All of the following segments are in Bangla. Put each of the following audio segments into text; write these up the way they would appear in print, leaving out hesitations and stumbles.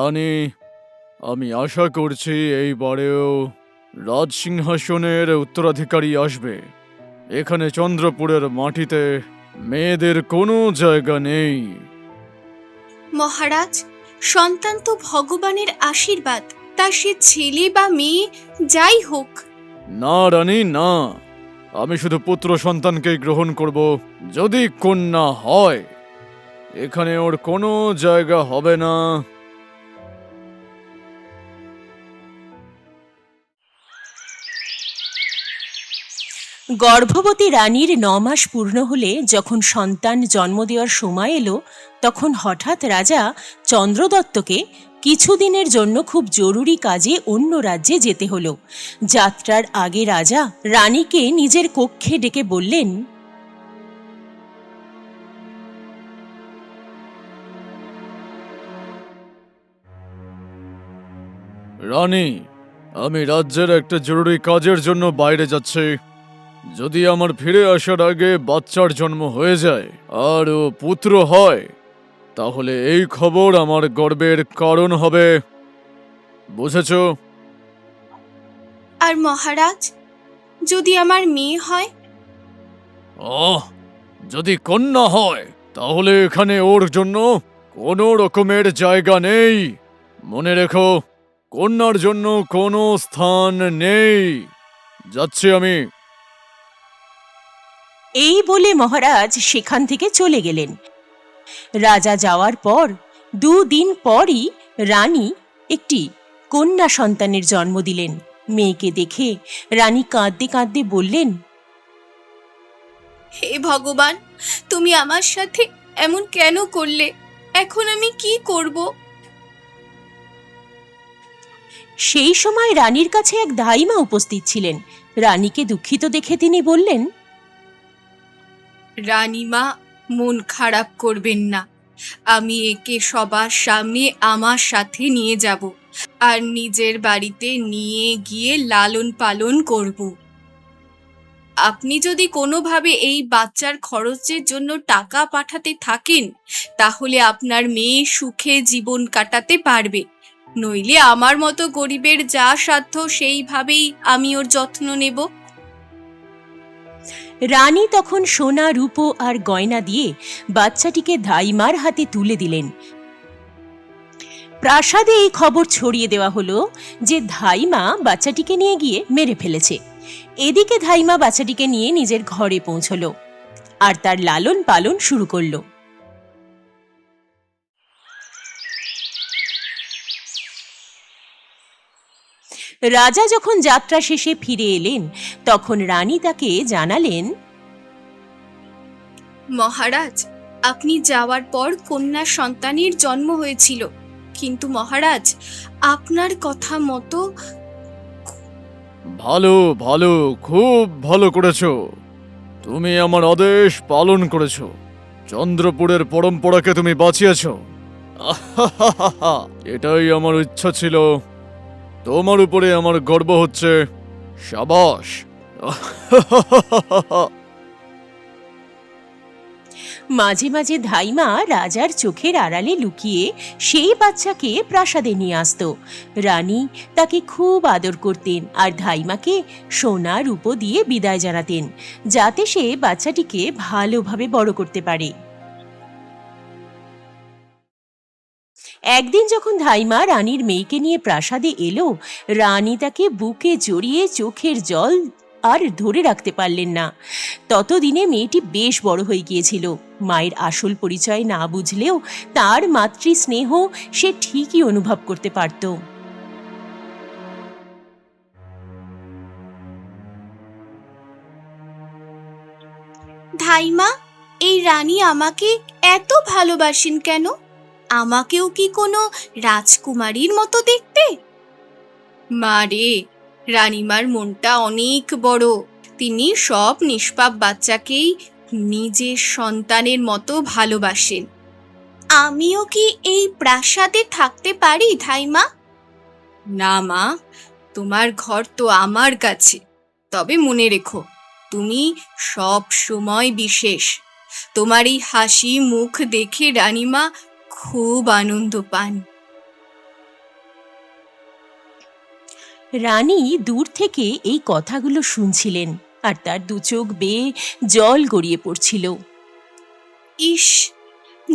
রানী, আমি আশা করছি এইবারেও রাজসিংহাসনের উত্তরাধিকারী আসবে। এখানে চন্দ্রপুরের মাটিতে মেয়েদের কোনো জায়গা নেই। মহারাজ, সন্তান তো ভগবানের আশীর্বাদ, তা সে ছেলে বা মেয়ে যাই হোক। না রানী, না। আমি শুধু পুত্র সন্তানকেই গ্রহণ করব। যদি কন্যা হয়, এখানে ওর কোনো জায়গা হবে না। গর্ভবতী রানীর ৯ মাস পূর্ণ হলে যখন সন্তান জন্ম দেওয়ার সময় এলো, তখন হঠাৎ রাজা চন্দ্রদত্তকে কিছুদিনের জন্য খুব জরুরি কাজে অন্য রাজ্যে যেতে হলো। যাত্রার আগে রাজা রানীকে নিজের কক্ষে ডেকে বললেন, রানী, আমি রাজ্যের একটা জরুরি কাজের জন্য বাইরে যাচ্ছি। যদি আমার ফিরে আসার আগে বাচ্চার জন্ম হয়ে যায় আর ও পুত্র হয়, তাহলে এই খবর আমার গর্বের কারণ হবে। বুঝেছ? আর মহারাজ, যদি আমার মেয়ে হয়? ওহ, যদি কন্যা হয়, তাহলে এখানে ওর জন্য কোনো রকমের জায়গা নেই। মনে রেখো, কন্যার জন্য কোনো স্থান নেই। যাচ্ছি আমি। এই বলে মহারাজ সেখান থেকে চলে গেলেন। রাজা যাওয়ার পর ২ দিন পরই রানী একটি কন্যা সন্তানের জন্ম দিলেন। মেয়েকে দেখে রানী কাঁদতে কাঁদতে বললেন, হে ভগবান, তুমি আমার সাথে এমন কেন করলে? এখন আমি কি করব? সেই সময় রানীর কাছে এক ধাইমা উপস্থিত ছিলেন। রানীকে দুঃখিত দেখে তিনি বললেন, রানীমা, মন খারাপ করবেন না। আমি একে সবার সামনে আমার সাথে নিয়ে যাব আর নিজের বাড়িতে নিয়ে গিয়ে লালন পালন করব। আপনি যদি কোনোভাবে এই বাচ্চার খরচের জন্য টাকা পাঠাতে থাকেন, তাহলে আপনার মেয়ে সুখে জীবন কাটাতে পারবে। নইলে আমার মতো গরিবের যা সাধ্য সেইভাবেই আমি ওর যত্ন নেব। রানী তখন সোনা রূপো আর গয়না দিয়ে বাচ্চাটিকে ধাইমার হাতে তুলে দিলেন। প্রাসাদে এই খবর ছড়িয়ে দেওয়া হলো যে ধাইমা বাচ্চাটিকে নিয়ে গিয়ে মেরে ফেলেছে। এদিকে ধাইমা বাচ্চাটিকে নিয়ে নিজের ঘরে পৌঁছলো আর তার লালন পালন শুরু করলো। রাজা যখন যাত্রা শেষে ফিরে এলেন, তখন রানী তাকে জানালেন, মহারাজ, আপনি যাওয়ার পর কন্যা সন্তানের জন্ম হয়েছিল, কিন্তু মহারাজ, আপনার কথা মতো ভালো, ভালো, খুব ভালো করেছো। তুমি আমার আদেশ পালন করেছো। চন্দ্রপুরের পরম্পরাকে তুমি বাঁচিয়েছো। আহাহাহাহা, এটাই আমার ইচ্ছা ছিল। তোমার উপরে আমার গর্ব হচ্ছে। সাবাস। আহাহাহাহা। মাঝে মাঝে ধাইমা রাজার চোখের আড়ালে লুকিয়ে সেই বাচ্চাকে প্রাসাদে নিয়ে আসতো। রানী তাকে খুব আদর করতেন আর ধাইমাকে সোনা রূপো দিয়ে বিদায় জানাতেন, যাতে সে বাচ্চাটিকে ভালোভাবে বড় করতে পারে। একদিন যখন ধাইমা রানীর মেয়েকে নিয়ে প্রাসাদে এলো, রানী তাকে বুকে জড়িয়ে চোখের জল আর ধরে রাখতে পারলেন না। ততদিনে মেয়েটি বেশ বড় হয়ে গিয়েছিল। মায়ের আসল পরিচয় না বুঝলেও তার মাতৃ স্নেহ সে ঠিকই অনুভব করতে পারত। ধাইমা, এই রানী আমাকে এত ভালোবাসেন কেন? আমাকেও কি কোনো রাজকুমারীর মতো দেখতে? মা রে, রানীমার মনটা অনেক বড়। তিনি সব নিষ্পাপ বাচ্চাকেই নিজের সন্তানের মতো ভালোবাসেন। আমিও কি এই প্রাসাদে থাকতে পারি ধাইমা? না মা, তোমার ঘর তো আমার কাছে। তবে মনে রেখো, তুমি সব সময় বিশেষ। তোমার এই হাসি মুখ দেখে রানীমা খুব আনন্দ পান। রানী দূর থেকে এই কথাগুলো শুনছিলেন, আর তার দু চোখ বেয়ে জল গড়িয়ে পড়ছিল। ইস,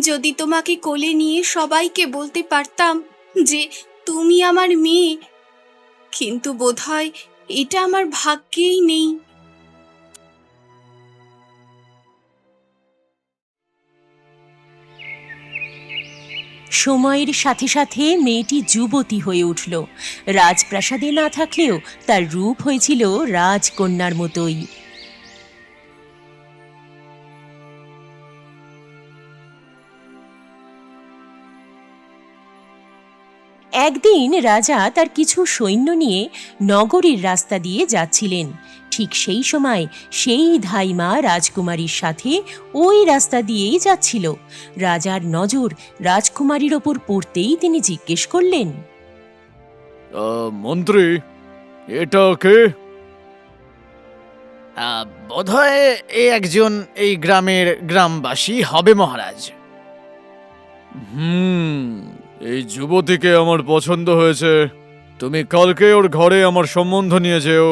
যদি তোমাকে কোলে নিয়ে সবাইকে বলতে পারতাম যে তুমি আমার মেয়ে, কিন্তু বোধহয় এটা আমার ভাগ্যেই নেই। সময়ের সাথে সাথে মেয়েটি যুবতী হয়ে উঠল। রাজপ্রাসাদে না থাকলেও তার রূপ হয়েছিল রাজকন্যার মতোই। একদিন রাজা তার কিছু সৈন্য নিয়ে নগরীর রাস্তা দিয়ে যাচ্ছিলেন। ঠিক সেই সময় সেই ধাইমা রাজকুমারীর সাথে ওই রাস্তা দিয়েই যাচ্ছিল। রাজার নজর রাজকুমারীর ওপর পড়তেই তিনি জিজ্ঞেস করলেন, মন্ত্রী, এটা কে? বোধহয় এ একজন এই গ্রামের গ্রামবাসী হবে মহারাজ। এই যুবতীকে আমার পছন্দ হয়েছে। তুমি কালকে ওর ঘরে আমার সম্বন্ধ নিয়ে যেও।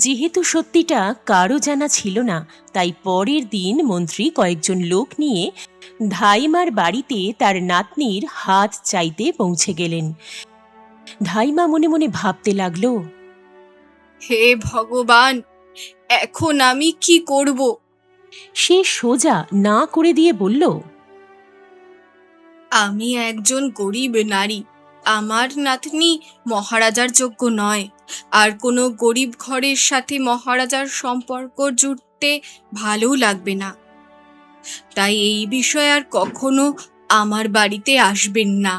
যেহেতু সত্যিটা কারো জানা ছিল না, তাই পরের দিন মন্ত্রী কয়েকজন লোক নিয়ে ধাইমার বাড়িতে তার নাতনির হাত চাইতে পৌঁছে গেলেন। ধাইমা মনে মনে ভাবতে লাগলো, হে ভগবান, এখন আমি কি করব? সে সোজা না করে দিয়ে বলল, আমি একজন গরিব নারী। আমার নাতনি মহারাজার যোগ্য নয়, আর কোনো গরিব ঘরের সাথে মহারাজার সম্পর্ক জুড়তে ভালো লাগবে না। তাই এই বিষয়ে আর কখনো আমার বাড়িতে আসবেন না।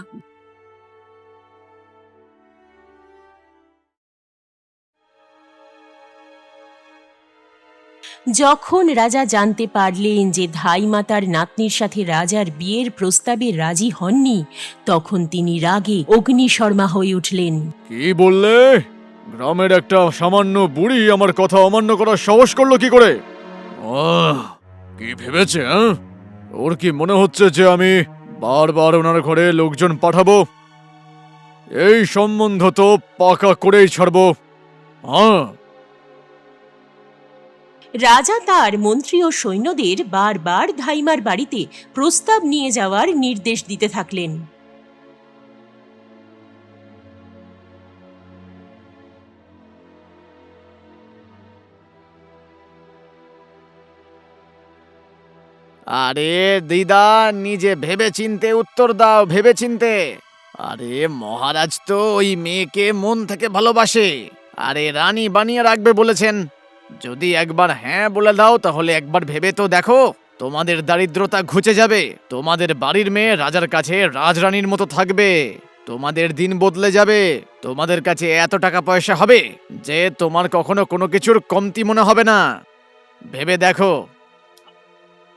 যখন রাজা জানতে পারলেন যে ধাইমা তার নাতনির সাথে রাজার বিয়ের প্রস্তাবে রাজি হননি, তখন তিনি রাগে অগ্নিশর্মা হয়ে উঠলেন। কি বললে? গ্রামের একটা সামান্য বুড়ি আমার কথা অমান্য করার সাহস করলো কি করে? কি ভেবেছে? ওর কি মনে হচ্ছে যে আমি বারবার ওনার ঘরে লোকজন পাঠাবো? এই সম্বন্ধ তো পাকা করেই ছাড়বো। রাজা তার মন্ত্রী ও সৈন্যদের বারবার ধাইমার বাড়িতে প্রস্তাব নিয়ে যাওয়ার নির্দেশ দিতে থাকলেন। আরে দিদা, নিজে ভেবেচিন্তে উত্তর দাও, ভেবেচিন্তে। আরে মহারাজ তো ওই মেয়েকে মন থেকে ভালোবাসে, আরে রানী বানিয়ে রাখবে বলেছেন। যদি একবার হ্যাঁ বলে দাও তাহলে একবার ভেবে তো দেখো, তোমাদের দারিদ্রতা ঘুচে যাবে। তোমাদের বাড়ির মেয়ে রাজার কাছে রাজরানীর মতো থাকবে। তোমাদের দিন বদলে যাবে। তোমাদের কাছে এত টাকা পয়সা হবে যে তোমার কখনো কোনো কিছুর কমতি মনে হবে না। ভেবে দেখো।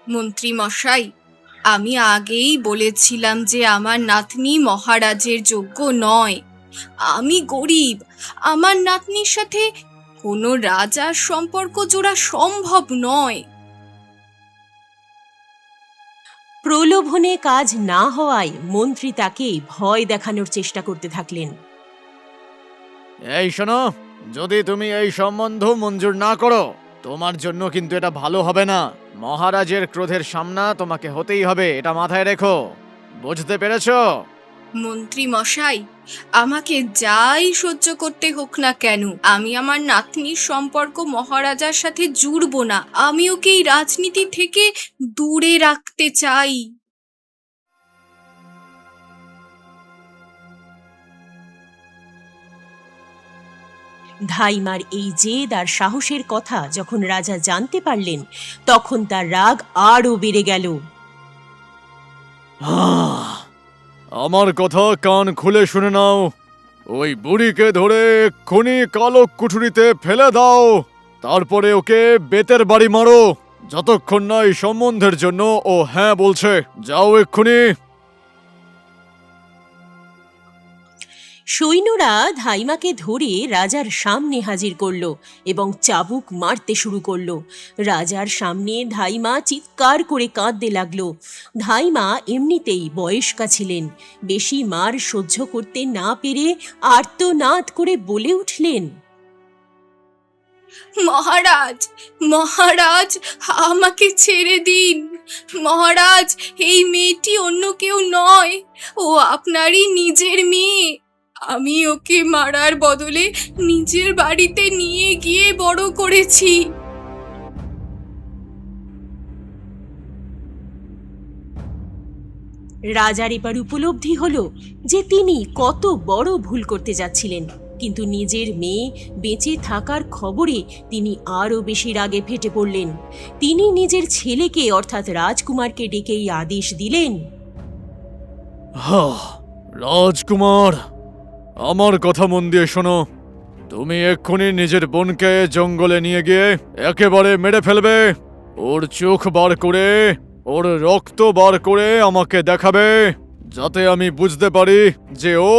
মন্ত্রী মশাই, আমি আগেই বলেছিলাম যে আমার নাতনি মহারাজের যোগ্য নয়। আমি গরিব। আমার নাতনির সাথে কোনো রাজার সম্পর্ক জোড়া সম্ভব নয়। প্রলোভনে কাজ না হওয়ায় মন্ত্রী তাকে ভয় দেখানোর চেষ্টা করতে থাকলেন। এই শোনো, যদি তুমি এই সম্বন্ধ মঞ্জুর না করো, তোমার জন্য কিন্তু এটা ভালো হবে না। মহারাজের ক্রোধের সামনা তোমাকে হতেই হবে, এটা মাথায় রেখো। বুঝতে পেরেছো? মন্ত্রী মশাই, আমাকে যাই সহ্য করতে হোক না কেন, আমি আমার নাতনির সম্পর্ক মহারাজার সাথে জুড়ব না। আমি ওকে এই রাজনীতি থেকে দূরে রাখতে চাই। ধাইমার এই জেদ আর সাহসের কথা যখন রাজা জানতে পারলেন, তখন তার রাগ আরও বেড়ে গেল। আমার কথা কান খুলে শুনে নাও। ওই বুড়িকে ধরে এক্ষুনি কালো কুঠুরিতে ফেলে দাও। তারপরে ওকে বেতের বাড়ি মারো, যতক্ষণ না এই সম্বন্ধের জন্য ও হ্যাঁ বলছে। যাও এক্ষুনি। সৈন্যরা ধাইমাকে ধরে রাজার সামনে হাজির করলো এবং চাবুক মারতে শুরু করলো। রাজার সামনে ধাইমা চিৎকার করে কাঁদতে লাগলো। ধাইমা এমনিতেই বয়স্কা ছিলেন, বেশি মার সহ্য করতে না পেরে আর্তনাদ করে বলে উঠলেন, মহারাজ, মহারাজ, আমাকে ছেড়ে দিন। মহারাজ, এই মেয়েটি অন্য কেউ নয়, ও আপনারই নিজের মেয়ে। আমি ওকে মারার বদলে নিজের বাড়িতে নিয়ে গিয়ে বড় করেছি। রাজার এবার উপলব্ধি হলো যে তিনি কত বড় ভুল করতে যাচ্ছিলেন। কিন্তু নিজের মেয়ে বেঁচে থাকার খবরে তিনি আরও বেশি রাগে ফেটে পড়লেন। তিনি নিজের ছেলেকে অর্থাৎ রাজকুমারকে ডেকে এই আদেশ দিলেন, রাজকুমার, আমার কথা মন দিয়ে শোনো। তুমি এক্ষুনি নিজের বোনকে জঙ্গলে নিয়ে গিয়ে একেবারে মেরে ফেলবে। ওর চোখ বার করে, ওর রক্ত বার করে আমাকে দেখাবে, যাতে আমি বুঝতে পারি যে ও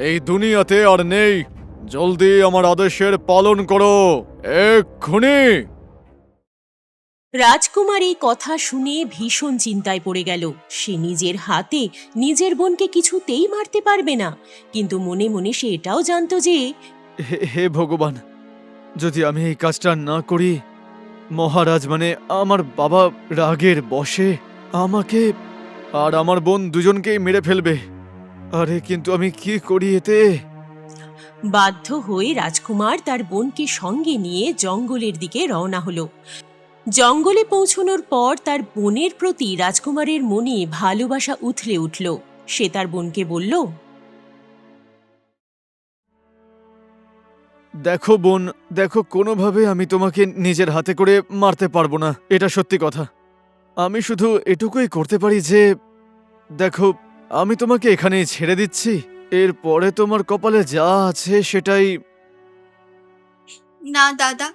এই দুনিয়াতে আর নেই। জলদি আমার আদেশের পালন করো, এক্ষুনি। রাজকুমার এই কথা শুনে ভীষণ চিন্তায় পড়ে গেল। সে নিজের হাতে নিজের বোনকে কিছুতেই মারতে পারবে না, কিন্তু মনে মনে সে এটাও জানতো যে হে ভগবান, যদি আমি এই কাজটা না করি, মহারাজ মানে আমার বাবা রাগের বশে আমাকে আর আমার বোন দুজনকেই মেরে ফেলবে। আরে কিন্তু আমি কি করি এতে? বাধ্য হয়ে রাজকুমার তার বোনকে সঙ্গে নিয়ে জঙ্গলের দিকে রওনা হলো। জঙ্গলে পৌঁছানোর পর তার বোনের প্রতি রাজকুমারের মনে ভালোবাসা উথলে উঠল। সে তার বোনকে বলল, দেখো বোন, দেখো, কোনোভাবে আমি তোমাকে নিজের হাতে করে মারতে পারবো না, এটা সত্যি কথা। আমি শুধু এটুকুই করতে পারি যে, দেখো, আমি তোমাকে এখানেই ছেড়ে দিচ্ছি। এরপরে তোমার কপালে যা আছে সেটাই। না দাদা,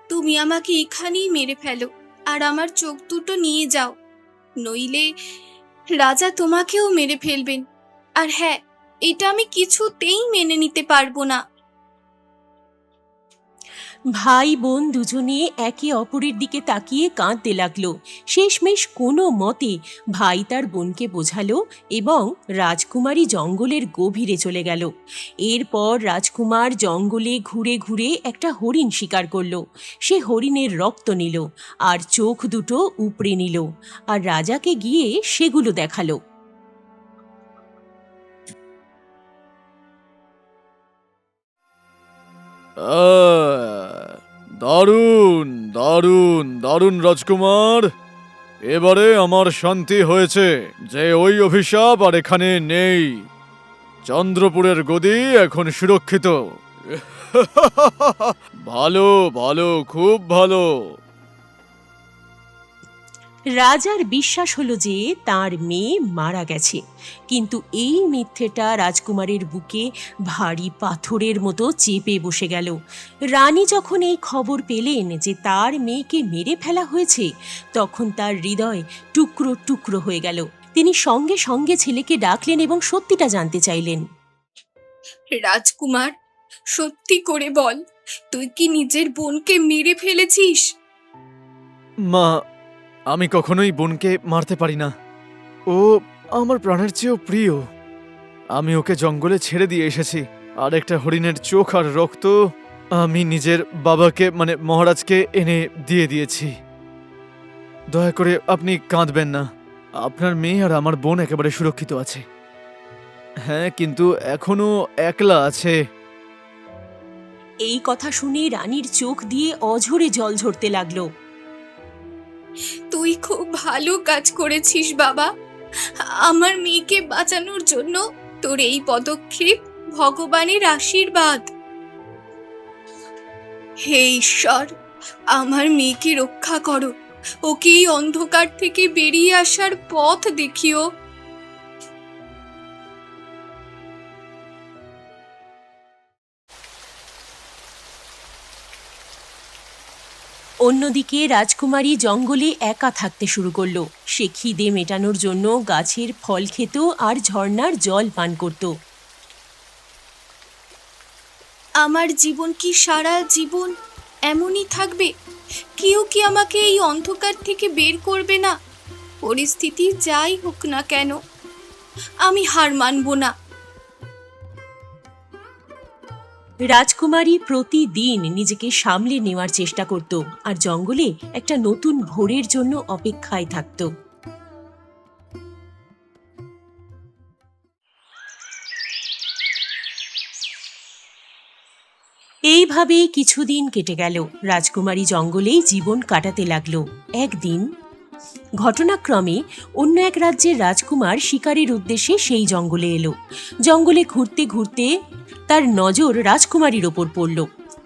তুমি আমাকে এখানেই মেরে ফেলো আর আমার চোখ দুটো নিয়ে যাও, নইলে রাজা তোমাকেও মেরে ফেলবেন। আর হ্যাঁ, এটা আমি কিছুতেই মেনে নিতে পারবো না। ভাই বোন দুজনে একে অপরের দিকে তাকিয়ে কাঁদতে লাগলো। শেষমেশ কোনো মতে ভাই তার বোনকে বোঝালো এবং রাজকুমারী জঙ্গলের গভীরে চলে গেল। এরপর রাজকুমার জঙ্গলে ঘুরে ঘুরে একটা হরিণ শিকার করলো। সে হরিণের রক্ত নিল আর চোখ দুটো উপড়ে নিল আর রাজাকে গিয়ে সেগুলো দেখালো। দারুণ দারুণ দারুণ রাজকুমার, এবারে আমার শান্তি হয়েছে যে ওই অভিশাপ আর এখানে নেই। চন্দ্রপুরের গদি এখন সুরক্ষিত। ভালো ভালো, খুব ভালো। রাজার বিশ্বাস হলো যে তার মেয়ে মারা গেছে, কিন্তু এই মিথ্যেটা রাজকুমারের বুকে ভারী পাথরের মতো চেপে বসে গেল। রানী যখন এই খবর পেলেন যে তার মেয়েকে মেরে ফেলা হয়েছে, তখন তার হৃদয় টুকরো টুকরো হয়ে গেল। তিনি সঙ্গে সঙ্গে ছেলেকে ডাকলেন এবং সত্যিটা জানতে চাইলেন। রাজকুমার, সত্যি করে বল, তুই কি নিজের বোনকে মেরে ফেলেছিস? মা, আমি কখনোই বোনকে মারতে পারি না। ও আমার প্রাণের চেয়েও প্রিয়। আমি ওকে জঙ্গলে ছেড়ে দিয়ে এসেছি, আর একটা হরিণের চোখ আর রক্ত আমি নিজের বাবাকে মানে মহারাজকে এনে দিয়ে দিয়েছি। দয়া করে আপনি কাঁদবেন না, আপনার মেয়ে আর আমার বোন একেবারে সুরক্ষিত আছে। হ্যাঁ, কিন্তু এখনো একলা আছে। এই কথা শুনে রানীর চোখ দিয়ে অঝরে জল ঝরতে লাগলো। তুই খুব ভালো কাজ করেছিস বাবা। আমার মেয়েকে বাঁচানোর জন্য তোর এই পদক্ষেপ ভগবানের আশীর্বাদ। হে ঈশ্বর, আমার মেয়েকে রক্ষা করো, ওকে এই অন্ধকার থেকে বেরিয়ে আসার পথ দেখিও। অন্যদিকে রাজকুমারী জঙ্গলে একা থাকতে শুরু করলো। সে খিদে মেটানোর জন্য গাছের ফল খেত আর ঝর্ণার জল পান করত। আমার জীবন কি সারা জীবন এমনই থাকবে? কেউ কি আমাকে এই অন্ধকার থেকে বের করবে না? পরিস্থিতি যাই হোক না কেন, আমি হার মানব না। রাজকুমারী প্রতিদিন নিজেকে সামলে নেওয়ার চেষ্টা করত আর জঙ্গলে একটা নতুন ভোরের জন্য অপেক্ষায় থাকত। এইভাবেই কিছুদিন কেটে গেল। রাজকুমারী জঙ্গলেই জীবন কাটাতে লাগলো। একদিন ঘটনাক্রমে অন্য এক রাজ্যের রাজকুমার শিকারের উদ্দেশ্যে সেই জঙ্গলে এলো। জঙ্গলে ঘুরতে ঘুরতে তার নজর রাজকুমারীর ওপর পড়ল।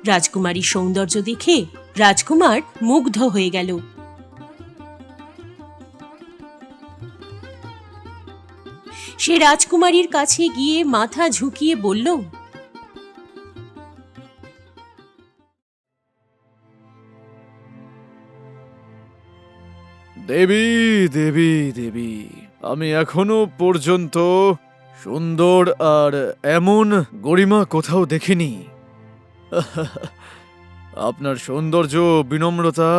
রাজকুমারীর সৌন্দর্য দেখে রাজকুমার মুগ্ধ হয়ে গেল। সে রাজকুমারীর কাছে গিয়ে মাথা ঝুঁকিয়ে বলল, দেবী দেবী দেবী, আমি এখনো পর্যন্ত সুন্দর আর এমন গরিমা কোথাও দেখিনি। আপনার সৌন্দর্য বিনম্রতা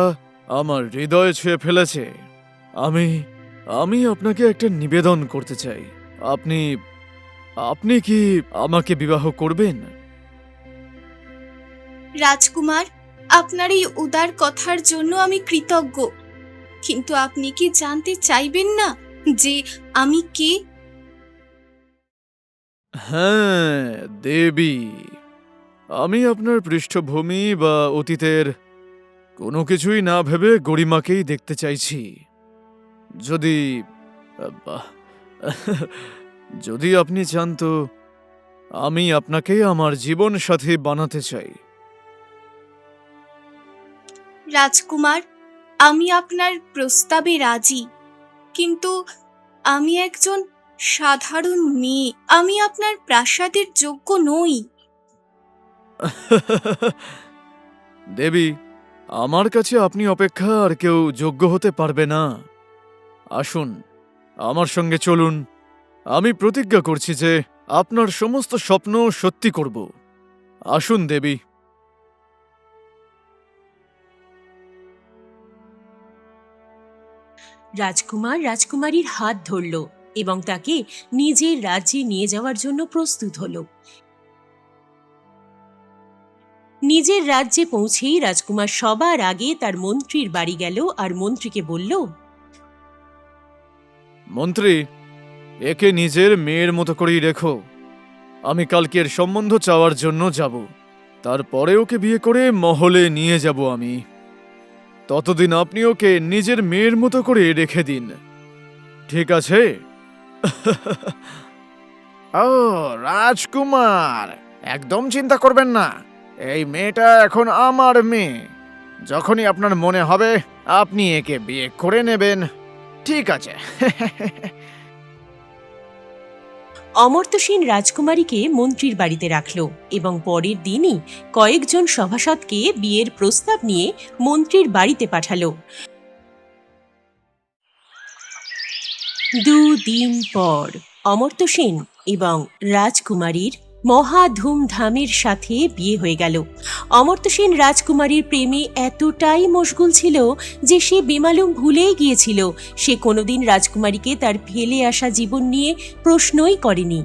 আমার হৃদয় ছুঁয়ে ফেলেছে। আমি আমি আপনাকে একটা নিবেদন করতে চাই। আপনি আপনি কি আমাকে বিবাহ করবেন? রাজকুমার, আপনার এই উদার কথার জন্য আমি কৃতজ্ঞ, কিন্তু আপনি কি জানতে চাইবেন না যে আমি কে? হ্যাঁ দেবী, আমি আপনার পৃষ্ঠভূমি বা অতীতের কোনো কিছুই না ভেবে গরিমাকেই দেখতে চাইছি। যদি বাহ, যদি আপনি চান তো আমি আপনাকে আমার জীবন সাথী বানাতে চাই। রাজকুমার, আমি আপনার প্রস্তাবে রাজি, কিন্তু আমি একজন সাধারণ মেয়ে। আমি আপনার প্রাসাদের যোগ্য নই। দেবী, আমার কাছে আপনি অপেক্ষা আর কেউ যোগ্য হতে পারবে না। আসুন, আমার সঙ্গে চলুন। আমি প্রতিজ্ঞা করছি যে আপনার সমস্ত স্বপ্ন সত্যি করব। আসুন দেবী। রাজকুমার রাজকুমারীর হাত ধরল এবং তাকে নিজের রাজ্যে নিয়ে যাওয়ার জন্য প্রস্তুত হল। নিজের রাজ্যে পৌঁছেই রাজকুমার সবার আগে তার মন্ত্রীর বাড়ি গেল আর মন্ত্রীকে বলল, মন্ত্রী, একে নিজের মেয়ের মতো করেই রেখো। আমি কালকের সম্বন্ধ চাওয়ার জন্য যাব। তারপরে ওকে বিয়ে করে মহলে নিয়ে যাব আমি। ততদিন আপনি ওকে নিজের মেয়ের মতো করে রেখে দিন, ঠিক আছে? ও রাজকুমার, একদম চিন্তা করবেন না। এই মেয়েটা এখন আমার মেয়ে। যখনই আপনার মনে হবে আপনি একে বিয়ে করে নেবেন। ঠিক আছে। অমর্ত্য সেন রাজকুমারীকে মন্ত্রীর বাড়িতে রাখল এবং পরের দিনই কয়েকজন সভাসদকে বিয়ের প্রস্তাব নিয়ে মন্ত্রীর বাড়িতে পাঠালো। 2 দিন পর অমর্ত্য সেন এবং রাজকুমারীর মহা ধুমধামের সাথে বিয়ে হয়ে গেল। অমর্ত্য সেন রাজকুমারীর প্রেমে এতটাই মশগুল ছিল যে সে বেমালুম ভুলেই গিয়েছিল সে কোনোদিন রাজকুমারীকে তার ফেলে আসা জীবন নিয়ে প্রশ্নই করেনি।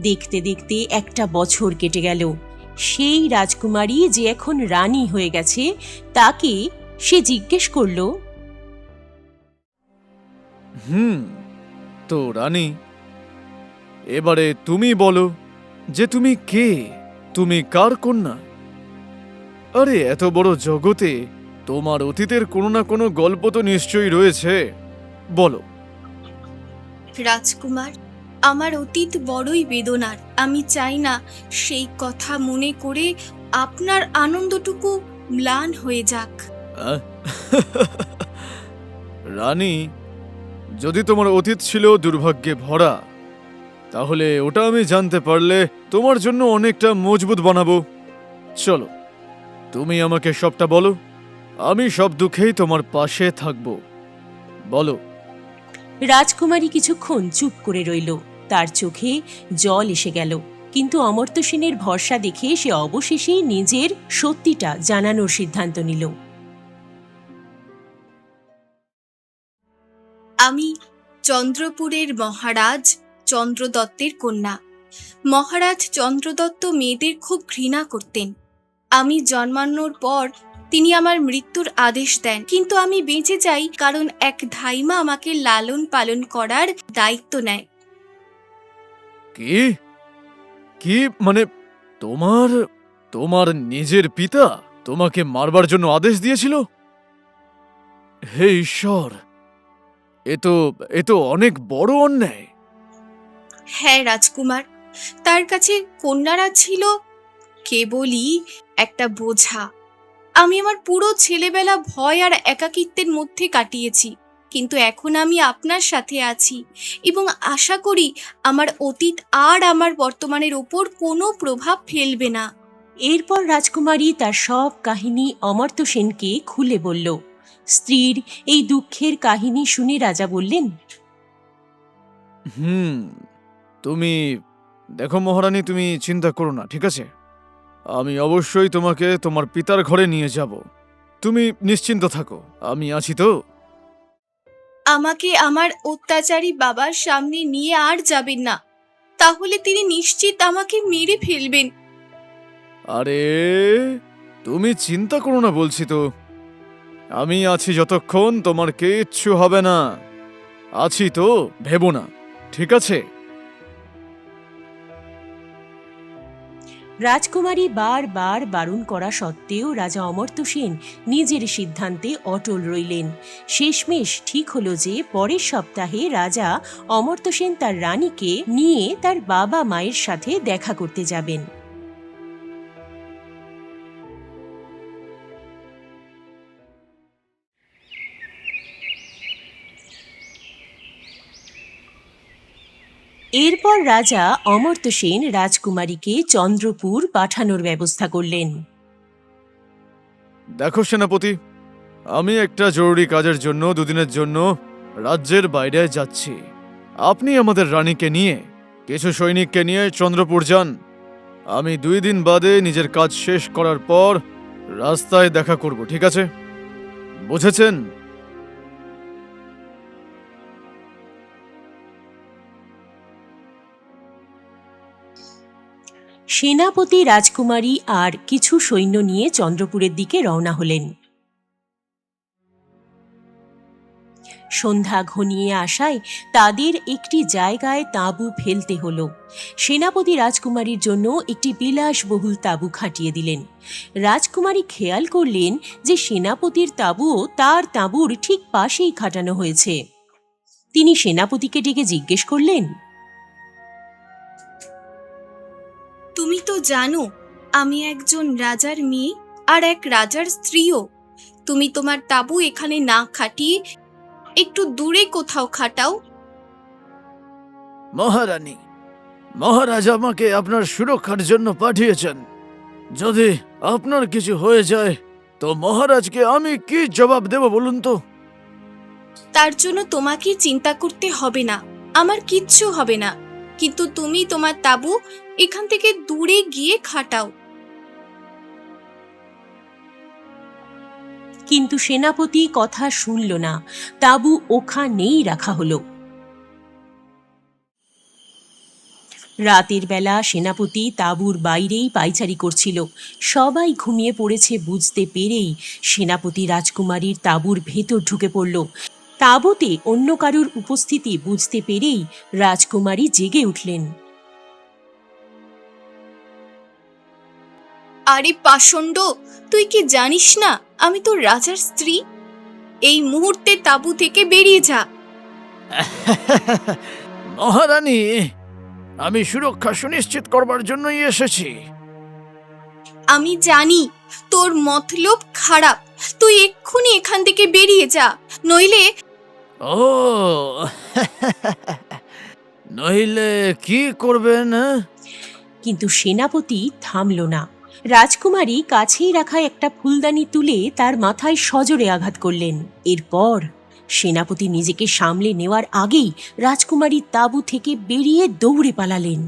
দেখতে দেখতে 1 বছর কেটে গেল। সেই রাজকুমারী যে এখন রানী হয়ে গেছে তাকে সে জিজ্ঞেস করল, তো রানী, এবারে তুমি বলো যে তুমি কে, তুমি কার কন্যা? আরে এত বড় জগতে তোমার অতীতের কোনো না কোনো গল্প তো নিশ্চয়ই রয়েছে, বলো। রাজকুমার, আমার অতীত বড়ই বেদনার। আমি চাই না সেই কথা মনে করে আপনার আনন্দটুকু ম্লান হয়ে যাক। আহ? রানী, যদি তোমার অতীত ছিল দুর্ভাগ্যে ভরা, তাহলে ওটা আমি জানতে পারলে তোমার জন্য অনেকটা মজবুত বানাবো। চলো, তুমি আমাকে সবটা বলো। আমি সব দুঃখেই তোমার পাশে থাকবো, বলো। রাজকুমারী কিছুক্ষণ চুপ করে রইল। তার চোখে জল এসে গেল। কিন্তু অমর্ত্য সেনের ভরসা দেখে সে অবশেষে নিজের সত্যিটা জানানোর সিদ্ধান্ত নিল। আমি চন্দ্রপুরের মহারাজ চন্দ্রদত্তের কন্যা। মহারাজ চন্দ্রদত্ত মেয়েদের খুব ঘৃণা করতেন। আমি জন্মানোর পর তিনি আমার মৃত্যুর আদেশ দেন, কিন্তু আমি বেঁচে যাই কারণ এক ধাইমা আমাকে লালন পালন করার দায়িত্ব নেয়। কি কি মানে তোমার তোমার নিজের পিতা তোমাকে মারবার জন্য আদেশ দিয়েছিল? হে ঈশ্বর, এ তো অনেক বড় অন্যায়। হ্যাঁ রাজকুমার, তার কাছে কন্যারা ছিল কেবলই একটা বোঝা। আমি আমার পুরো ছেলেবেলা ভয় আর একাকিত্বের মধ্যে কাটিয়েছি, কিন্তু এখন আমি আপনার সাথে আছি এবং আশা করি আমার অতীত আর আমার বর্তমানের ওপর কোনো প্রভাব ফেলবে না। এরপর রাজকুমারী তার সব কাহিনী অমর্ত্য সেনকে খুলে বলল। স্ত্রীর এই দুঃখের কাহিনী শুনে রাজা বললেন, তুমি দেখো মহারানী, তুমি চিন্তা করো না, ঠিক আছে? আমি অবশ্যই তোমাকে তোমার পিতার ঘরে নিয়ে যাব। তুমি নিশ্চিন্ত থাকো, আমি আছি তো। আমাকে আমার অত্যাচারী বাবার সামনে নিয়ে আর যাবেন না, তাহলে তিনি নিশ্চিত আমাকে মেরে ফেলবেন। আরে তুমি চিন্তা করো না বলছি তো, আমি আছি যতক্ষণ তোমার কিচ্ছু হবে না। আছি তো, ভেবো না, ঠিক আছে? রাজকুমারী বারবার বারণ করা সত্ত্বেও রাজা অমর্ত্য সেন নিজের সিদ্ধান্তে অটল রইলেন। শেষমেশ ঠিক হলো যে পরের সপ্তাহে রাজা অমর্ত্য সেন তার রানীকে নিয়ে তার বাবা মায়ের সাথে দেখা করতে যাবেন। এরপর রাজা অমর্ত্য সেন রাজকুমারীকে চন্দ্রপুর পাঠানোর ব্যবস্থা করলেন। দেখো সেনাপতি, আমি একটা জরুরি কাজের জন্য দুদিনের জন্য রাজ্যের বাইরে যাচ্ছি। আপনি আমাদের রানীকে নিয়ে কিছু সৈনিককে নিয়ে চন্দ্রপুর যান। আমি 2 দিন বাদে নিজের কাজ শেষ করার পর রাস্তায় দেখা করব, ঠিক আছে? বুঝেছেন? সেনাপতি রাজকুমারী আর কিছু সৈন্য নিয়ে চন্দ্রপুরের দিকে রওনা হলেন। সন্ধ্যা ঘনিয়ে আসায় তাদের একটি জায়গায় তাঁবু ফেলতে হলো। সেনাপতি রাজকুমারীর জন্য একটি বিলাসবহুল তাঁবু খাটিয়ে দিলেন। রাজকুমারী খেয়াল করলেন যে সেনাপতির তাঁবুও তার তাঁবুর ঠিক পাশেই খাটানো হয়েছে। তিনি সেনাপতিকে ডেকে জিজ্ঞেস করলেন, তুমি তো জানো আমি একজন রাজার মেয়ে আর এক রাজার স্ত্রীও। তুমি তোমার তাঁবু এখানে না খাটিয়ে একটু দূরে কোথাও খাটাও। মহারানী, মহারাজ আমাকে আপনার সুরক্ষার জন্য পাঠিয়েছেন। যদি আপনার কিছু হয়ে যায় তো মহারাজকে আমি কি জবাব দেব বলুন তো? তার জন্য তোমাকে চিন্তা করতে হবে না, আমার কিচ্ছু হবে না, কিন্তু তুমি তোমার তাঁবু এখান থেকে দূরে গিয়ে খাটাও। কিন্তু সেনাপতি কথা শুনল না। তাঁবু ওখানেই রাখা হলো। রাতের বেলা সেনাপতি তাঁবুর বাইরেই পায়চারি করছিল। সবাই ঘুমিয়ে পড়েছে বুঝতে পেরেই সেনাপতি রাজকুমারীর তাঁবুর ভেতর ঢুকে পড়ল। তাঁবুতে অন্য কারুর উপস্থিতি বুঝতে পেরেই রাজকুমারী জেগে উঠলেন। আরে পাষণ্ড, তুই কি জানিস না আমি তো রাজার স্ত্রী? এই মুহূর্তে তাঁবু থেকে বেরিয়ে যা। মহারানী, আমি সুরক্ষা সুনিশ্চিত করবার জন্যই এসেছি। আমি জানি তোর মতলব খারাপ, তুই এক্ষুনি এখান থেকে বেরিয়ে যা, নইলে। ও নইলে কি করবেন? কিন্তু সেনাপতি থামল না। রাজকুমারী কাছেই রাখা একটা ফুলদানি তুলে তার মাথায় সজোরে আঘাত করলেন। এরপর সেনাপতি নিজেকে সামলে নেওয়ার আগেই রাজকুমারী তাঁবু থেকে বেরিয়ে দৌড়ে পালালেন।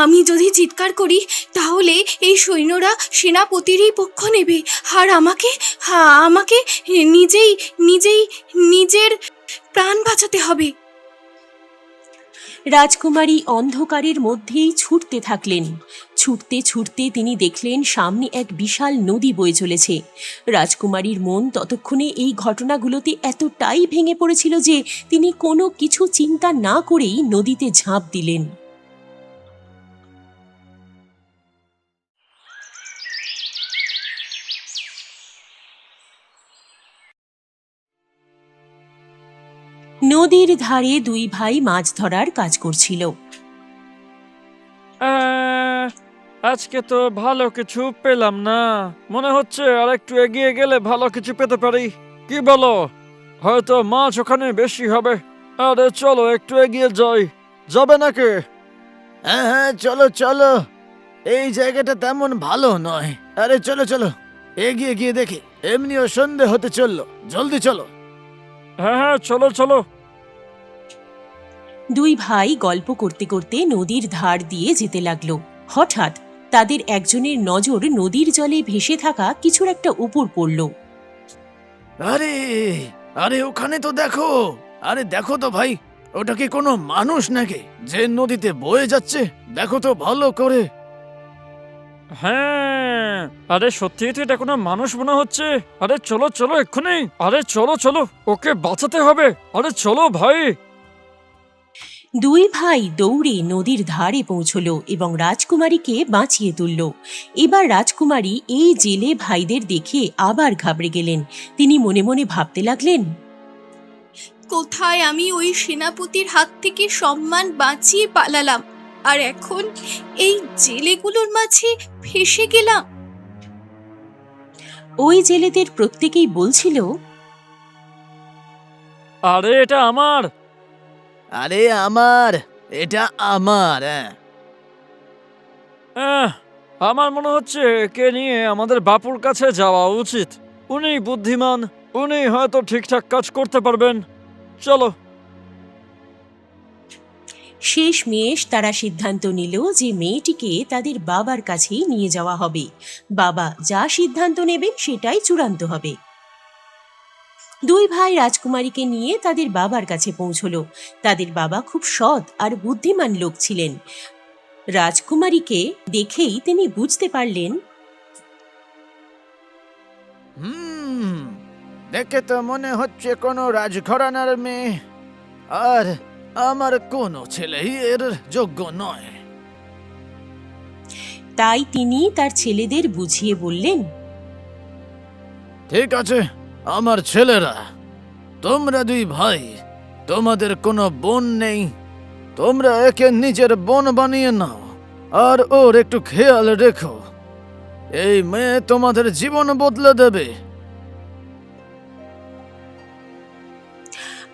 আমি যদি চিৎকার করি তাহলে এই সৈন্যরা সেনাপতিরই পক্ষ নেবে, আর আমাকে আমাকে নিজেই নিজেই নিজের প্রাণ বাঁচাতে হবে। রাজকুমারী অন্ধকারের মধ্যেই ছুটতে থাকলেন। ছুটতে ছুটতে তিনি দেখলেন সামনে এক বিশাল নদী বয়ে চলেছে। রাজকুমারীর মন ততক্ষণে এই ঘটনাগুলোতে এতটাই ভেঙে পড়েছিল যে তিনি কোনো কিছু চিন্তা না করেই নদীতে ঝাঁপ দিলেন। নদীর ধারে দুই ভাই মাছ ধরার কাজ করছিল। আজকে তো ভালো কিছু পেলাম না, মনে হচ্ছে আর একটু এগিয়ে গেলে ভালো কিছু পেতে পারি। কি বলো? হয়তো মাছ ওখানে বেশি হবে। আরে চলো একটু এগিয়ে যাই, যাবে নাকি? হ্যাঁ হ্যাঁ, চলো চলো, এই জায়গাটা তেমন ভালো নয়। আরে চলো চলো, এগিয়ে গিয়ে দেখি। এমনিও সন্ধে হতে চললো, জলদি চলো। হ্যাঁ হ্যাঁ, চলো চলো। দুই ভাই গল্প করতে করতে নদীর ধার দিয়ে যেতে লাগলো। হঠাৎ তাদের একজনের নজর নদীর জলে ভেসে থাকা কিছুর একটা উপর পড়ল। আরে আরে, ওখানে তো দেখো। আরে দেখো তো ভাই, ওটা কি কোনো মানুষ নাকি যে নদীতে বয়ে যাচ্ছে? দেখো তো ভালো করে। হ্যাঁ, আরে সত্যি তো এটা কোনো মানুষ মনে হচ্ছে। আরে চলো চলো এক্ষুনি, আরে চলো চলো, ওকে বাঁচাতে হবে। আরে চলো ভাই। দুই ভাই দৌড়ে নদীর ধারে পৌঁছলো এবং রাজকুমারীকে বাঁচিয়ে তুলল। এবার রাজকুমারী এই জেলে ভাইদের দেখে আবার ঘাবড়ে গেলেন। তিনি মনে মনে ভাবতে লাগলেন, কোথায় আমি ওই সেনাপতির হাত থেকে সম্মান বাঁচিয়ে পালালাম, আর এখন এই জেলেগুলোর মাঝে ফেসে গেলাম। ওই জেলেদের প্রত্যেকেই বলছিল, আরে এটা আমার। আরে আমার, এটা আমার। আহ, আমার মনে হচ্ছে একে নিয়ে আমাদের বাপুর কাছে যাওয়া উচিত। উনি বুদ্ধিমান, উনি হয়তো ঠিকঠাক কাজ করতে পারবেন। চলো। শেষমেশ তারা সিদ্ধান্ত নিল যে মেয়েটিকে তাদের বাবার কাছেই নিয়ে যাওয়া হবে। বাবা যা সিদ্ধান্ত নেবেন সেটাই চূড়ান্ত হবে। দুই ভাই রাজকুমারীকে নিয়ে তাদের বাবার কাছে পৌঁছলো। তাদের বাবা খুব সৎ আর বুদ্ধিমান লোক ছিলেন। রাজকুমারীকে দেখেই তিনি বুঝতে পারলেন, দেখে তো মনে হচ্ছে কোনো রাজঘরানার মেয়ে, আর আমার কোনো ছেলেই এর যোগ্য নয়। তাই তিনি তার ছেলেদের বুঝিয়ে বললেন, ঠিক আছে, আমার ছেলেরা, তোমরা দুই ভাই, তোমাদের কোনো বোন নেই, তোমরা একে নিজের বোন বানিয়ে নাও, আর ওর একটু খেয়াল রেখো। এই মেয়ে তোমাদের জীবন বদলে দেবে।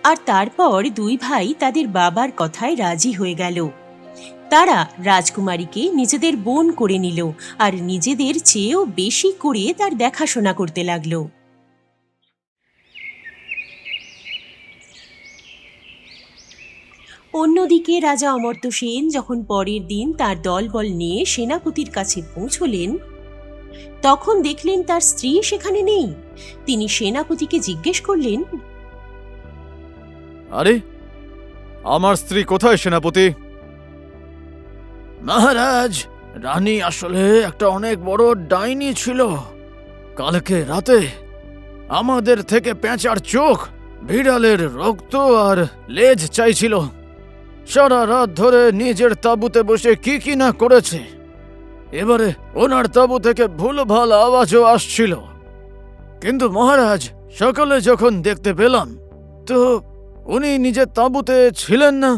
আর তারপর দুই ভাই তাদের বাবার কথায় রাজি হয়ে গেল। তারা রাজকুমারীকে নিজেদের বোন করে নিল আর নিজেদের চেয়েও বেশি করে তার দেখাশোনা করতে লাগলো। অন্যদিকে রাজা অমর্ত্য সেন যখন পরের দিন তার দলবল নিয়ে সেনাপতির কাছে পৌঁছলেন, তখন দেখলেন তার স্ত্রী সেখানে নেই। তিনি সেনাপতিকে জিজ্ঞেস করলেন, আরে, আমার স্ত্রী কোথায় সেনাপতি? মহারাজ, রানী আসলে একটা অনেক বড় ডাইনি ছিল। কালকে রাতে আমাদের থেকে পেঁচার চোখ, বিড়ালের রক্ত আর লেজ চাইছিল। সারা রাত ধরে নিজের তাঁবুতে বসে কি না করেছে। এবারে ওনার তাঁবু থেকে ভুলভাল আওয়াজও আসছিল, কিন্তু মহারাজ, সকালে যখন দেখতে পেলাম তো উনি নিজের তাঁবুতে ছিলেন না।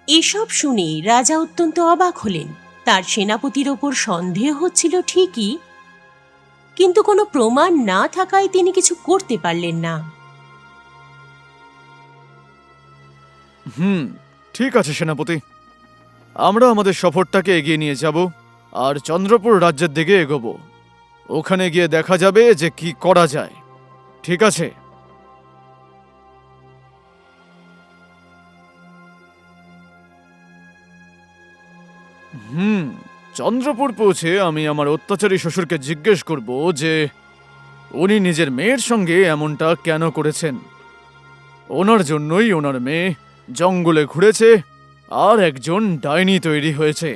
এসব শুনে রাজা অত্যন্ত অবাক হলেন। তার সেনাপতির ওপর সন্দেহ হচ্ছিল ঠিকই, কিন্তু কোনো প্রমাণ না থাকায় তিনি কিছু করতে পারলেন না। ঠিক আছে সেনাপতি, আমরা আমাদের সফরটাকে এগিয়ে নিয়ে যাব আর চন্দ্রপুর রাজ্যের দিকে এগোবো। ওখানে গিয়ে দেখা যাবে যে কি করা যায়। ঠিক আছে? চন্দ্রপুর পৌঁছে আমি আমার অত্যাচারী শ্বশুরকে জিজ্ঞেস করব যে উনি নিজের মেয়ের সঙ্গে এমনটা কেন করেছেন। ওনার জন্যই ওনার মেয়ে জঙ্গলে ঘুরেছে আর একজন ডাইনি তৈরি হয়েছে।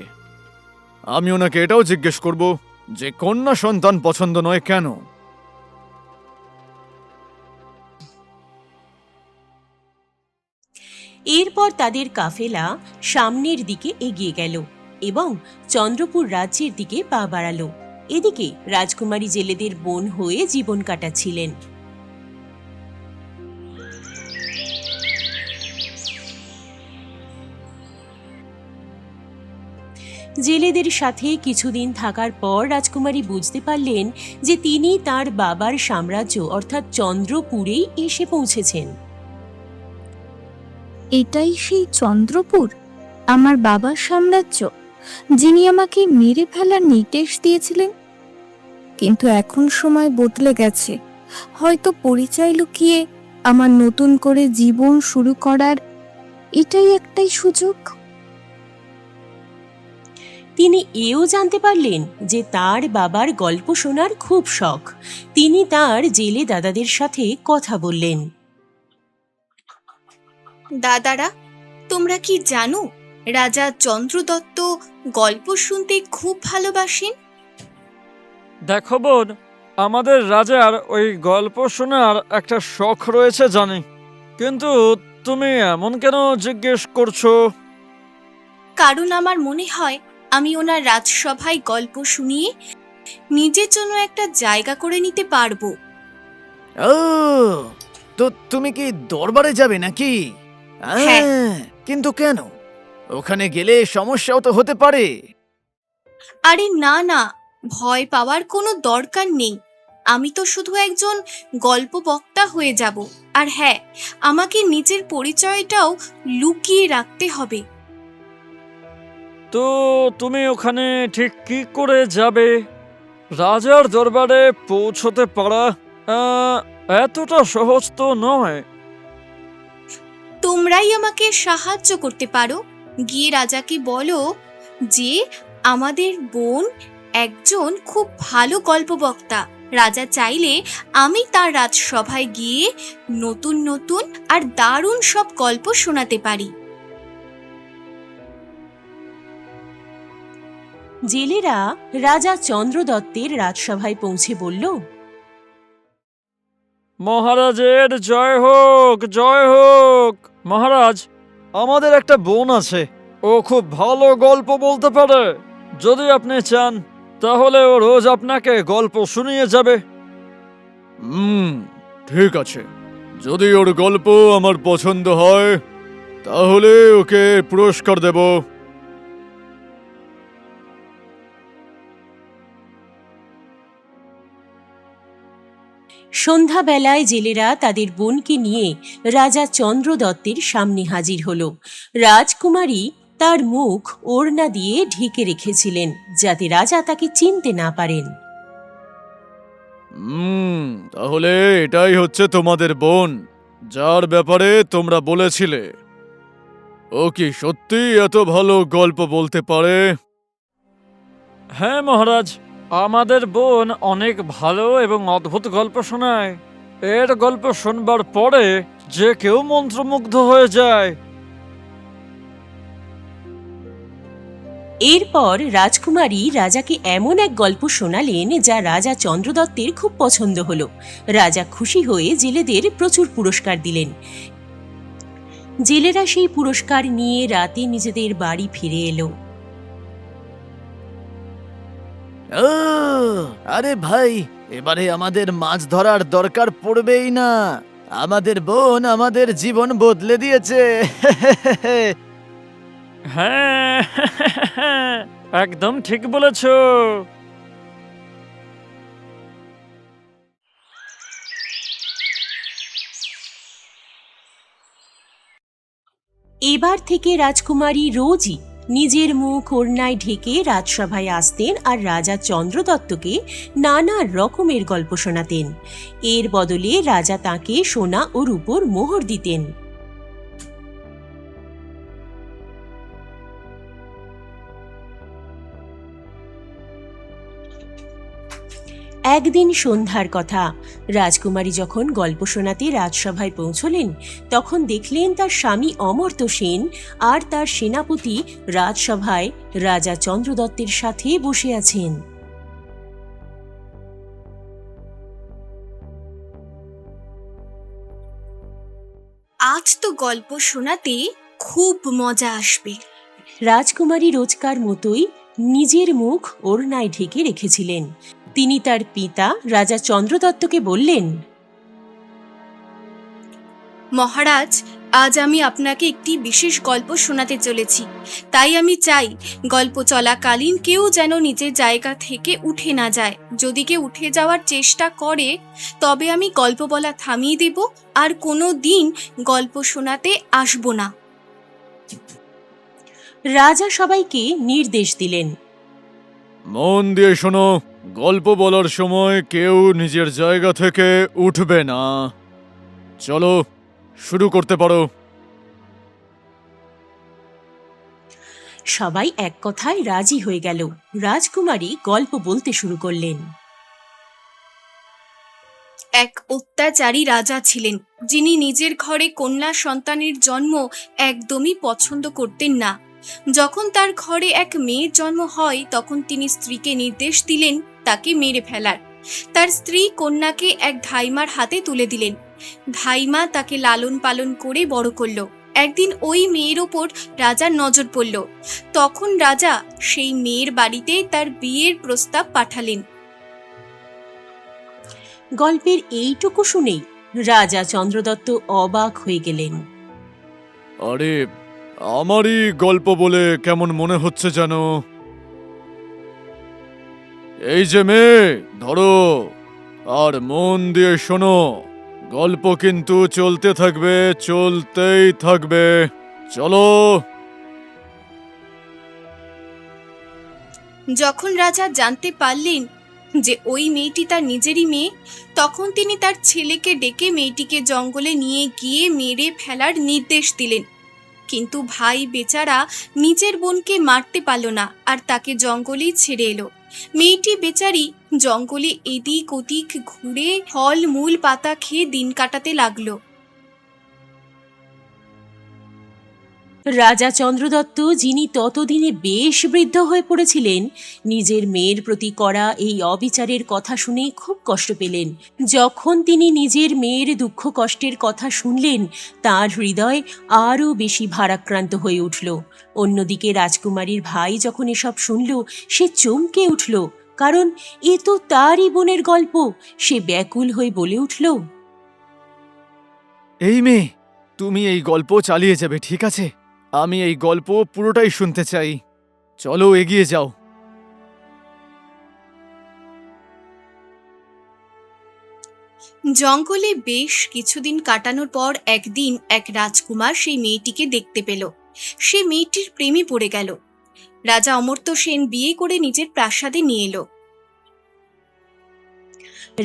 আমি ওনাকে এটাও জিজ্ঞেস করব যে কন্যা সন্তান পছন্দ নয় কেন। এরপর তাদের কাফেলা সামনের দিকে এগিয়ে গেল এবং চন্দ্রপুর রাজ্যের দিকে পা বাড়ালো। এদিকে রাজকুমারী জেলেদের বোন হয়ে জীবন কাটাচ্ছিলেন। জেলেদের সাথে কিছুদিন থাকার পর রাজকুমারী বুঝতে পারলেন যে তিনি তার বাবার সাম্রাজ্য অর্থাৎ চন্দ্রপুরেই এসে পৌঁছেছেন। এটাই সেই চন্দ্রপুর, আমার বাবার সাম্রাজ্য, যিনি আমাকে মেরে ফেলার নির্দেশ দিয়েছিলেন। কিন্তু এখন সময় বদলে গেছে, হয়তো পরিচয় লুকিয়ে আমার নতুন করে জীবন শুরু করার এটাই একটাই সুযোগ। তিনি এও জানতে পারলেন যে তার বাবার গল্প শোনার খুব শখ। তিনি তার জেলে দাদাদের সাথে কথা বললেন। দাদারা, তোমরা কি জানো রাজা চন্দ্রদত্ত গল্প শুনতে খুব ভালোবাসেন? দেখো বোন, আমাদের রাজার ওই গল্প শোনার একটা শখ রয়েছে জানি, কিন্তু তুমি এমন কেন জিজ্ঞেস করছো? কারণ আমার মনে হয় আমি ওনার রাজসভায় গল্প শুনিয়ে নিজের জন্য একটা জায়গা করে নিতে পারবো। ও, তো তুমি কি দরবারে যাবে নাকি? হ্যাঁ। কিন্তু কেন? ওখানে গেলে সমস্যাও তো হতে পারে। আরে না না, ভয় পাওয়ার কোনো দরকার নেই। আমি তো শুধু একজন গল্প বক্তা হয়ে যাব। আর হ্যাঁ, আমাকে নিজের পরিচয়টাও লুকিয়ে রাখতে হবে। তো তুমি ওখানে ঠিক কি করে যাবে? রাজার দরবারে পৌঁছতে পারা এতটা সহজ তো নয়। তোমরাই আমাকে সাহায্য করতে পারো। গিয়ে রাজাকে বলো যে আমাদের বোন একজন খুব ভালো গল্প বক্তা। রাজা চাইলে আমি তার রাজসভায় গিয়ে নতুন নতুন আর দারুণ সব গল্প শোনাতে পারি। জেলেরা রাজা চন্দ্রদত্তের রাজসভায় পৌঁছে বলল, মহারাজের জয় হোক, জয় হোক। মহারাজ, আমাদের একটা বোন আছে, ও খুব ভালো গল্প বলতে পারে। যদি আপনি চান তাহলে ও রোজ আপনাকে গল্প শুনিয়ে যাবে। ঠিক আছে, যদি ওর গল্প আমার পছন্দ হয় তাহলে ওকে পুরস্কার দেব। সন্ধ্যাবেলায় জেলেরা তাদের বোনকে নিয়ে রাজা চন্দ্রদত্তের সামনে হাজির হল। রাজকুমারী তার মুখ ওড়না দিয়ে ঢেকে রেখেছিলেন যাতে রাজা তাকে চিনতে না পারেন। তাহলে এটাই হচ্ছে তোমাদের বোন, যার ব্যাপারে তোমরা বলেছিলে। ও কি সত্যি এত ভালো গল্প বলতে পারে? হ্যাঁ মহারাজ, আমাদের বোন অনেক ভালো এবং অদ্ভুত গল্প শোনায়। এর গল্প শুনবার পরে যে কেউ মন্ত্রমুগ্ধ হয়ে যায়। এরপর রাজকুমারী রাজাকে এমন এক গল্প শোনালেন যা রাজা চন্দ্রদত্তের খুব পছন্দ হলো। রাজা খুশি হয়ে জেলেদের প্রচুর পুরস্কার দিলেন। জেলেরা সেই পুরস্কার নিয়ে রাতে নিজেদের বাড়ি ফিরে এলো। ও, আরে ভাই, এবারে আমাদের মাছ ধরার দরকার পড়বেই না। আমাদের বোন আমাদের জীবন বদলে দিয়েছে। হ্যাঁ, একদম ঠিক বলেছ। এবার থেকে রাজকুমারী রোজই নিজের মুখ ওড়নায় ঢেকে রাজসভায় আসতেন আর রাজা চন্দ্রদত্তকে নানা রকমের গল্প শোনাতেন। এর বদলে রাজা তাকে সোনা ও রূপোর মোহর দিতেন। একদিন সন্ধ্যার কথা, রাজকুমারী যখন গল্প শোনাতে রাজসভায় পৌঁছলেন, তখন দেখলেন তার স্বামী অমর্ত্য সেন আর তার সেনাপতি রাজসভায় রাজা চন্দ্রদত্তের সাথে বসে আছেন। আজ তো গল্প শোনাতে খুব মজা আসবে। রাজকুমারী রোজকার মতোই নিজের মুখ ওড়নায় ঢেকে রেখেছিলেন। তিনি তার পিতা রাজা চন্দ্রদত্তকে বললেন, মহারাজ, আজ আমি আপনাকে একটি বিশেষ গল্প শোনাতে চলেছি। তাই আমি চাই গল্প চলাকালীন কেউ যেন নিজের জায়গা থেকে উঠে না যায়। যদি কেউ উঠে যাওয়ার চেষ্টা করে তবে আমি গল্প বলা থামিয়ে দেব আর কোনো দিন গল্প শোনাতে আসব না। রাজা সবাইকে নির্দেশ দিলেন, মন দিয়ে শোনো, গল্প বলার সময় কেউ নিজের জায়গা থেকে উঠবে না। চলো, শুরু করতে পারো। সবাই এক কথায় রাজি হয়ে গেল। রাজকুমারী গল্প বলতে শুরু করলেন। এক অত্যাচারী রাজা ছিলেন, যিনি নিজের ঘরে কন্যা সন্তানের জন্ম একদমই পছন্দ করতেন না। যখন তার ঘরে এক মেয়ের জন্ম হয় তখন তিনি স্ত্রীকে নির্দেশ দিলেন তাকে মেরে ফেলার। তার স্ত্রী কন্যাকে এক ধাইমার হাতে তুলে দিলেন। ধাইমা তাকে লালন পালন করে বড় করল। একদিন ওই মেয়ের ওপর রাজার নজর পড়ল। তখন রাজা সেই মেয়ের বাড়িতে তার বিয়ের প্রস্তাব পাঠালেন। গল্পের এইটুকু শুনেই রাজা চন্দ্রদত্ত অবাক হয়ে গেলেন। আরে, আমারই গল্প বলে কেমন মনে হচ্ছে যেন। এই যে মেয়ে, ধরো আর মন দিয়ে শোনো। গল্প কিন্তু চলতে থাকবে, চলতেই থাকবে। চলো। যখন রাজা জানতে পারলেন যে ওই মেয়েটি তার নিজেরই মেয়ে, তখন তিনি তার ছেলেকে ডেকে মেয়েটিকে জঙ্গলে নিয়ে গিয়ে মেরে ফেলার নির্দেশ দিলেন। কিন্তু ভাই বেচারা নিজের বোনকে মারতে পারল না আর তাকে জঙ্গলেই ছেড়ে এলো। মেয়েটি বেচারি জঙ্গলে এদিক ওদিক ঘুরে ফল মূল পাতা খেয়ে দিন কাটাতে লাগলো। রাজা চন্দ্রদত্ত, যিনি ততদিনে বেশ বৃদ্ধ হয়ে পড়েছিলেন, নিজের মেয়ের প্রতি করা এই অবিচারের কথা শুনে খুব কষ্ট পেলেন। যখন তিনি নিজের মেয়ের দুঃখ কষ্টের কথা শুনলেন, তার হৃদয় আরও বেশি ভারাক্রান্ত হয়ে উঠল। অন্যদিকে রাজকুমারীর ভাই যখন এসব শুনল, সে চমকে উঠল, কারণ এ তো তারই বোনের গল্প। সে ব্যাকুল হয়ে বলে উঠল, এই মেয়ে, তুমি এই গল্প চালিয়ে যাবে, ঠিক আছে? আমি এই গল্প পুরোটাই শুনতে চাই। চলো, এগিয়ে যাও। জঙ্গলে বেশ কিছুদিন কাটানোর পর একদিন এক রাজকুমার সেই মেয়েটিকে দেখতে পেল। সে মেয়েটির প্রেমে পড়ে গেল। রাজা অমর্ত্য সেন বিয়ে করে নিজের প্রাসাদে নিয়ে এলো।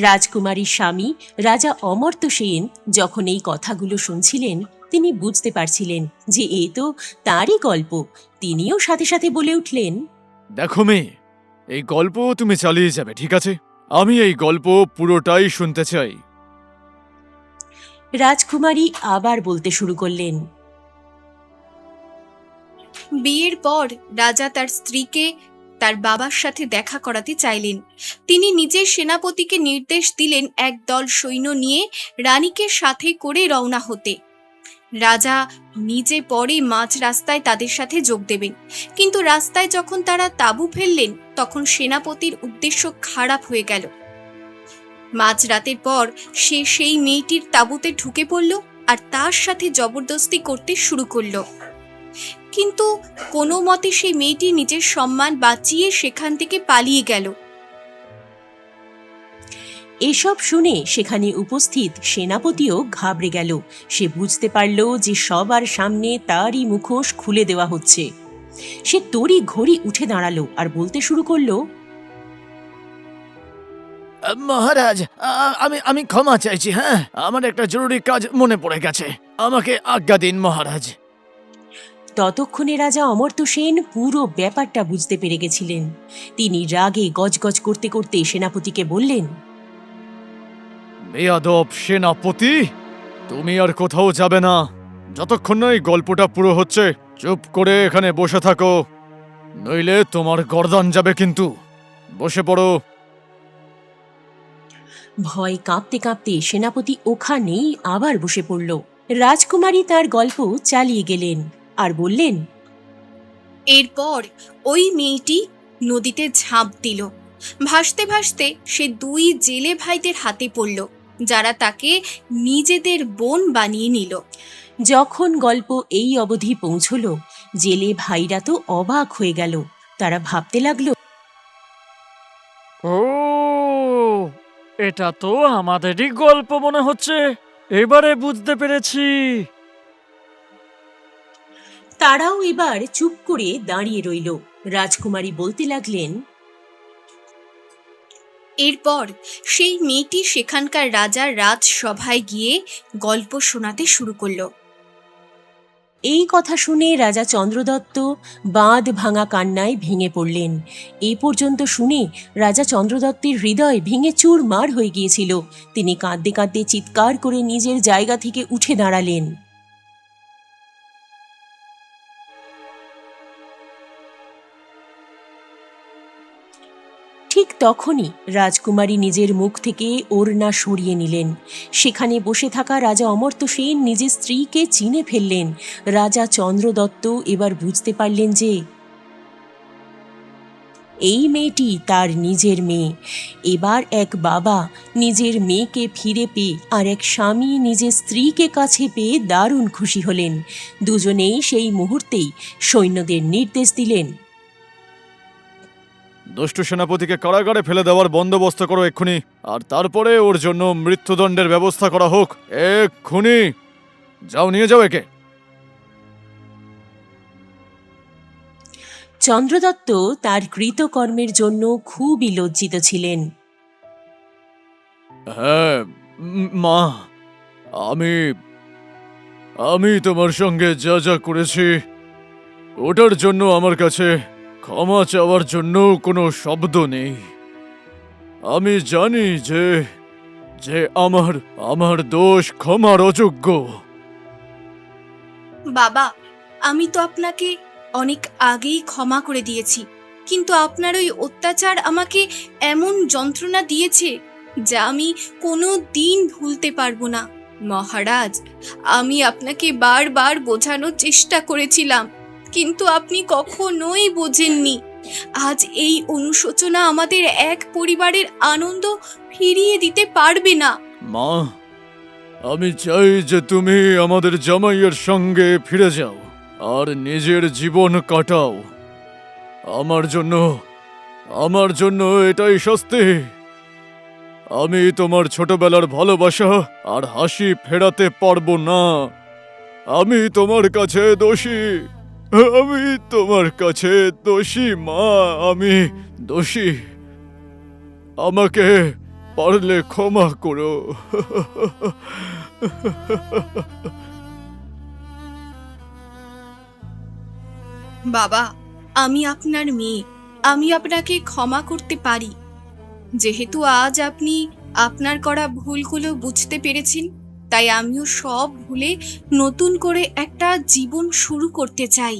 রাজকুমারীর স্বামী রাজা অমর্ত্য সেন যখন এই কথাগুলো শুনছিলেন, তিনি বুঝতে পারছিলেন যে এ তো তারই গল্প। তিনিও সাথে সাথে বলে উঠলেন, দেখো মেয়ে, এই গল্প তুমি চালিয়ে যাবে, ঠিক আছে? আমি এই গল্প পুরোটাই শুনতে চাই। রাজকুমারী আবার বলতে শুরু করলেন। বিয়ের পর রাজা তার স্ত্রীকে তার বাবার সাথে দেখা করাতে চাইলেন। তিনি নিজের সেনাপতিকে নির্দেশ দিলেন এক দল সৈন্য নিয়ে রানীকে সাথে করে রওনা হতে। রাজা নিজে পরে মাঝ রাস্তায় তাদের সাথে যোগ দেবেন। কিন্তু রাস্তায় যখন তারা তাঁবু ফেললেন তখন সেনাপতির উদ্দেশ্য খারাপ হয়ে গেল। মাঝরাতের পর সে সেই মেয়েটির তাঁবুতে ঢুকে পড়ল আর তার সাথে জবরদস্তি করতে শুরু করলো। কিন্তু কোনো মতে সেই মেয়েটি নিজের সম্মান বাঁচিয়ে সেখান থেকে পালিয়ে গেল। এসব শুনে সেখানে উপস্থিত সেনাপতিও ঘাবড়ে গেল। সে বুঝতে পারল যে সবার সামনে তারই মুখোশ খুলে দেওয়া হচ্ছে। সে তড়ি ঘড়ি উঠে দাঁড়ালো আর বলতে শুরু করলো, মহারাজ, আমি ক্ষমা চাইছি। হ্যাঁ, আমার একটা জরুরি কাজ মনে পড়ে গেছে। আমাকে আজ্ঞা দিন মহারাজ। ততক্ষণে রাজা অমর্ত্য সেন পুরো ব্যাপারটা বুঝতে পেরে গেছিলেন। তিনি রাগে গজগজ করতে করতে সেনাপতিকে বললেন, বেয়াদব সেনাপতি, তুমি আর কোথাও যাবে না যতক্ষণ না এই গল্পটা পুরো হচ্ছে। চুপ করে এখানে বসে থাকো, নইলে তোমার গর্দান যাবে কিন্তু। বসে পড়ো। ভয় কাঁপতে কাঁপতে সেনাপতি ওখানেই আবার বসে পড়ল। রাজকুমারী তার গল্প চালিয়ে গেলেন আর বললেন, এরপর ওই মেয়েটি নদীতে ঝাঁপ দিল। ভাসতে ভাসতে সে দুই জেলে ভাইদের হাতে পড়ল, যারা তাকে নিজেদের বোন বানিয়ে নিল। যখন গল্প এই অবধি পৌঁছল, জেলে ভাইরা তো অবাক হয়ে গেল। তারা ভাবতে লাগলো, ও, এটা তো আমাদেরই গল্প মনে হচ্ছে। এবারে বুঝতে পেরেছি। তারাও এবার চুপ করে দাঁড়িয়ে রইল। রাজকুমারী বলতে লাগলেন, এরপর সেই মেয়েটি সেখানকার রাজার রাজসভায় গিয়ে গল্প শোনাতে শুরু করলো। এই কথা শুনে রাজা চন্দ্রদত্ত বাঁধ ভাঙা কান্নায় ভেঙে পড়লেন। এই পর্যন্ত শুনে রাজা চন্দ্রদত্তের হৃদয় ভেঙে চুরমার হয়ে গিয়েছিল। তিনি কাঁদতে কাঁদতে চিৎকার করে নিজের জায়গা থেকে উঠে দাঁড়ালেন। ঠিক তখনই রাজকুমারী নিজের মুখ থেকে ওড়না সরিয়ে নিলেন। সেখানে বসে থাকা রাজা অমর্ত্য সেন নিজের স্ত্রীকে চিনে ফেললেন। রাজা চন্দ্রদত্ত এবার বুঝতে পারলেন যে এই মেয়েটি তার নিজের মেয়ে। এবার এক বাবা নিজের মেয়েকে ফিরে পেয়ে আর এক স্বামী নিজের স্ত্রীকে কাছে পেয়ে দারুণ খুশি হলেন। দুজনেই সেই মুহূর্তেই সৈন্যদের নির্দেশ দিলেন, দুষ্টু সেনাপতিকে কারাগারে ফেলে দেওয়ার বন্দোবস্ত করো এক্ষুনি, আর তারপরে ওর জন্য মৃত্যুদণ্ডের ব্যবস্থা করা হোক এক্ষুনি। যাও, নিয়ে যাও একে। চন্দ্রদত্ত তার কৃতকর্মের জন্য খুবই লজ্জিত ছিলেন। হ্যাঁ মা, আমি তোমার সঙ্গে যা যা করেছি ওটার জন্য আমার কাছে ক্ষমা চাওয়ার জন্য কোনো শব্দ নেই। আমি জানি যে যে আমার দোষ ক্ষমার অযোগ্য। বাবা, আমি তো আপনাকে অনেক আগেই ক্ষমা করে দিয়েছি, কিন্তু আপনার ওই অত্যাচার আমাকে এমন যন্ত্রণা দিয়েছে যা আমি কোনো দিন ভুলতে পারবো না। মহারাজ, আমি আপনাকে বারবার বোঝানোর চেষ্টা করেছিলাম, কিন্তু আপনি কখনোই বোঝেননি। আজ এই অনুশোচনা আমাদের এক পরিবারের আনন্দ ফিরিয়ে দিতে পারবে না। মা, আমি চাই যে তুমি আমাদের জামাইয়ের সঙ্গে ফিরে যাও আর নিজের জীবন কাটাও। আমার জন্য এটাই শাস্তি। আমি তোমার ছোটবেলার ভালোবাসা আর হাসি ফেরাতে পারবো না। আমি তোমার কাছে দোষী মা, আমি দোষী। আমাকে পারলে ক্ষমা করো। বাবা, আমি আপনার মেয়ে, আমি আপনাকে ক্ষমা করতে পারি। যেহেতু আজ আপনি আপনার করা ভুলগুলো বুঝতে পেরেছেন, তাই আমিও সব ভুলে নতুন করে একটা জীবন শুরু করতে চাই।